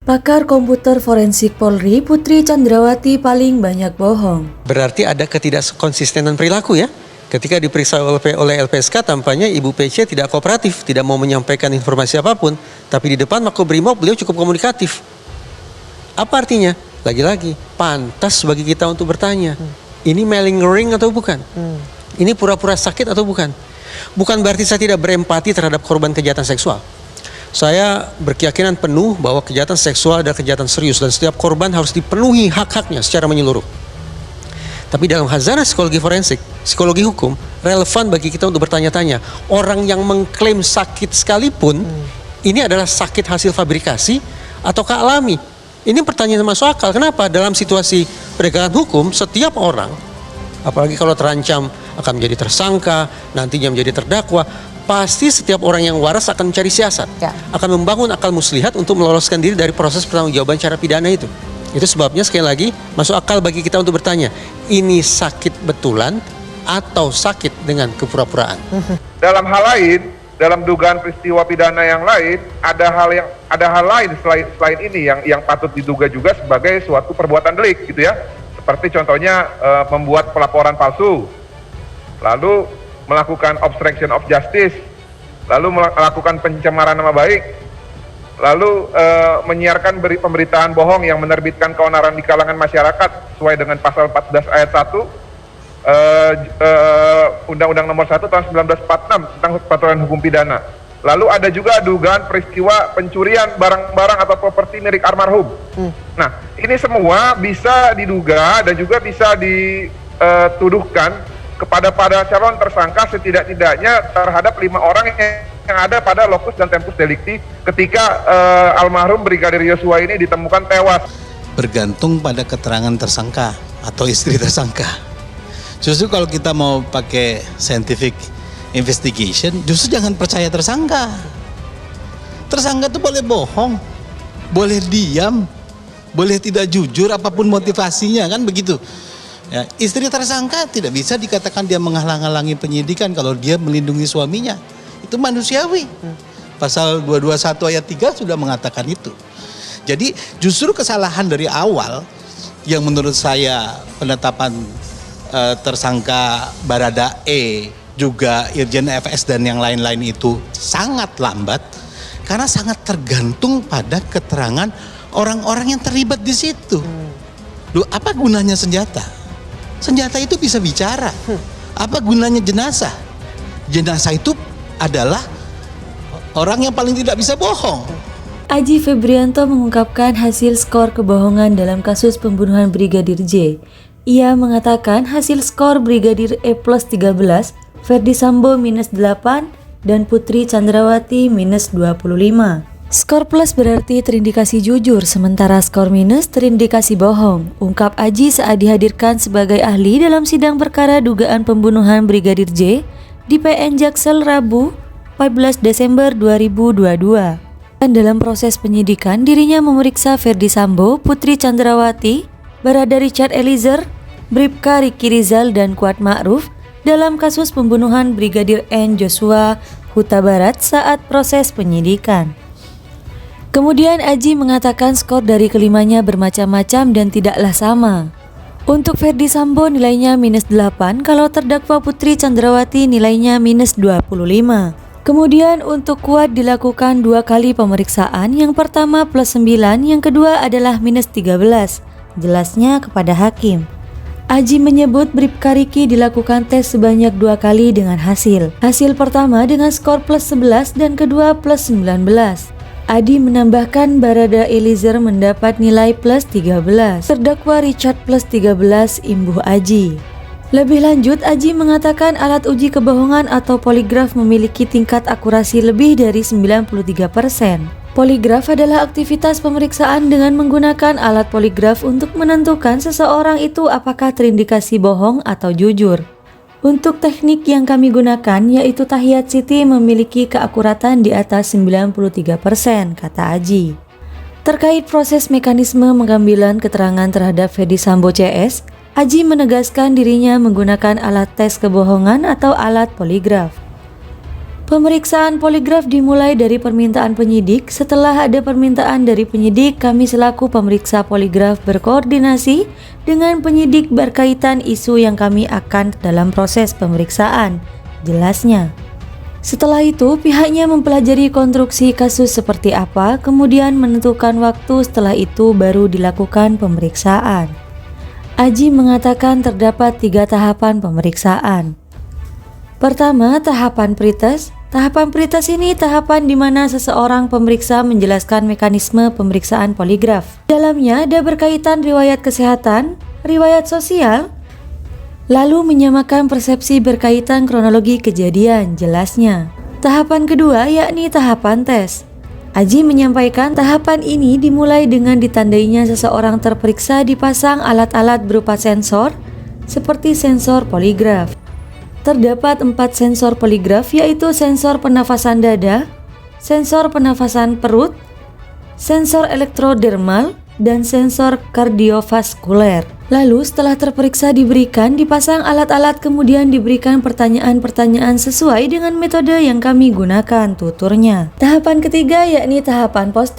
Pakar komputer forensik Polri, Putri Chandrawati paling banyak bohong. Berarti ada ketidakkonsistenan perilaku ya. Ketika diperiksa oleh LPSK, tampaknya Ibu PC tidak kooperatif, tidak mau menyampaikan informasi apapun. Tapi di depan Makobrimob beliau cukup komunikatif. Apa artinya? Lagi-lagi, pantas bagi kita untuk bertanya. Ini malingering atau bukan? Ini pura-pura sakit atau bukan? Bukan berarti saya tidak berempati terhadap korban kejahatan seksual. Saya berkeyakinan penuh bahwa kejahatan seksual adalah kejahatan serius dan setiap korban harus dipenuhi hak-haknya secara menyeluruh. Tapi dalam khazanah psikologi forensik, psikologi hukum, relevan bagi kita untuk bertanya-tanya. Orang yang mengklaim sakit sekalipun, ini adalah sakit hasil fabrikasi ataukah alami? Ini pertanyaan masuk akal. Kenapa? Dalam situasi penegakan hukum, setiap orang, apalagi kalau terancam akan menjadi tersangka, nantinya menjadi terdakwa, pasti setiap orang yang waras akan mencari siasat, akan membangun akal muslihat untuk meloloskan diri dari proses pertanggungjawaban cara pidana itu. Itu sebabnya sekali lagi masuk akal bagi kita untuk bertanya, ini sakit betulan atau sakit dengan kepura-puraan? Dalam hal lain, dalam dugaan peristiwa pidana yang lain, ada hal lain selain ini yang patut diduga juga sebagai suatu perbuatan delik, gitu ya. Seperti contohnya membuat pelaporan palsu, lalu melakukan obstruction of justice, lalu melakukan pencemaran nama baik, lalu menyiarkan pemberitaan bohong yang menerbitkan keonaran di kalangan masyarakat sesuai dengan pasal 14 ayat 1 Undang-Undang Nomor 1 Tahun 1946 tentang peraturan hukum pidana. Lalu ada juga dugaan peristiwa pencurian barang-barang atau properti milik almarhum. Nah, ini semua bisa diduga dan juga bisa dituduhkan kepada calon tersangka setidak-tidaknya terhadap 5 orang yang ada pada lokus dan tempus delicti ketika almarhum Brigadir Yosua ini ditemukan tewas. Bergantung pada keterangan tersangka atau istri tersangka. Justru kalau kita mau pakai scientific investigation, justru jangan percaya tersangka. Tersangka itu boleh bohong, boleh diam, boleh tidak jujur apapun motivasinya, kan begitu. Ya, istri tersangka tidak bisa dikatakan dia menghalang-halangi penyidikan kalau dia melindungi suaminya. Itu manusiawi. Pasal 221 ayat 3 sudah mengatakan itu. Jadi justru kesalahan dari awal yang menurut saya penetapan tersangka Baradae, juga Irjen FS dan yang lain-lain itu sangat lambat karena sangat tergantung pada keterangan orang-orang yang terlibat di situ. Loh, apa gunanya senjata? Senjata itu bisa bicara. Apa gunanya jenazah? Jenazah itu adalah orang yang paling tidak bisa bohong. Aji Febrianto mengungkapkan hasil skor kebohongan dalam kasus pembunuhan Brigadir J. Ia mengatakan hasil skor Brigadir E plus 13, Ferdi Sambo minus 8, dan Putri Chandrawati minus 25. Skor plus berarti terindikasi jujur, sementara skor minus terindikasi bohong, ungkap Aji saat dihadirkan sebagai ahli dalam sidang perkara dugaan pembunuhan Brigadir J di PN Jaksel Rabu 14 Desember 2022. Dan dalam proses penyidikan, dirinya memeriksa Ferdi Sambo, Putri Chandrawati, Barada Richard Eliezer, Bribka Riki Rizal, dan Kuat Ma'ruf dalam kasus pembunuhan Brigadir N Joshua Huta Barat saat proses penyidikan. Kemudian Aji mengatakan skor dari kelimanya bermacam-macam dan tidaklah sama. Untuk Ferdi Sambo nilainya minus 8, kalau terdakwa Putri Chandrawati nilainya minus 25. Kemudian untuk Kuat dilakukan 2 kali pemeriksaan, yang pertama plus 9, yang kedua adalah minus 13. Jelasnya kepada hakim. Aji menyebut Bribka Riki dilakukan tes sebanyak 2 kali dengan hasil. Hasil pertama dengan skor plus 11 dan kedua plus 19. Adi menambahkan Barada Eliezer mendapat nilai plus 13. Terdakwa Richard plus 13 imbuh Aji. Lebih lanjut, Aji mengatakan alat uji kebohongan atau poligraf memiliki tingkat akurasi lebih dari 93%. Poligraf adalah aktivitas pemeriksaan dengan menggunakan alat poligraf untuk menentukan seseorang itu apakah terindikasi bohong atau jujur. Untuk teknik yang kami gunakan yaitu tahiyat siti memiliki keakuratan di atas 93%, kata Aji. Terkait proses mekanisme pengambilan keterangan terhadap Ferdi Sambo CS, Aji menegaskan dirinya menggunakan alat tes kebohongan atau alat poligraf. Pemeriksaan poligraf dimulai dari permintaan penyidik. Setelah ada permintaan dari penyidik, kami selaku pemeriksa poligraf berkoordinasi dengan penyidik berkaitan isu yang kami akan dalam proses pemeriksaan. Jelasnya. Setelah itu, pihaknya mempelajari konstruksi kasus seperti apa, kemudian menentukan waktu, setelah itu baru dilakukan pemeriksaan. Aji mengatakan terdapat 3 tahapan pemeriksaan. Pertama, tahapan pretest. Tahapan pretest ini tahapan di mana seseorang pemeriksa menjelaskan mekanisme pemeriksaan poligraf. Dalamnya ada berkaitan riwayat kesehatan, riwayat sosial, lalu menyamakan persepsi berkaitan kronologi kejadian, jelasnya. Tahapan kedua yakni tahapan tes. Aji menyampaikan tahapan ini dimulai dengan ditandainya seseorang terperiksa dipasang alat-alat berupa sensor, seperti sensor poligraf. Terdapat 4 sensor poligraf, yaitu sensor pernafasan dada, sensor pernafasan perut, sensor elektrodermal, dan sensor kardiovaskuler. Lalu setelah terperiksa dipasang alat-alat, kemudian diberikan pertanyaan-pertanyaan sesuai dengan metode yang kami gunakan, tuturnya. Tahapan ketiga yakni tahapan post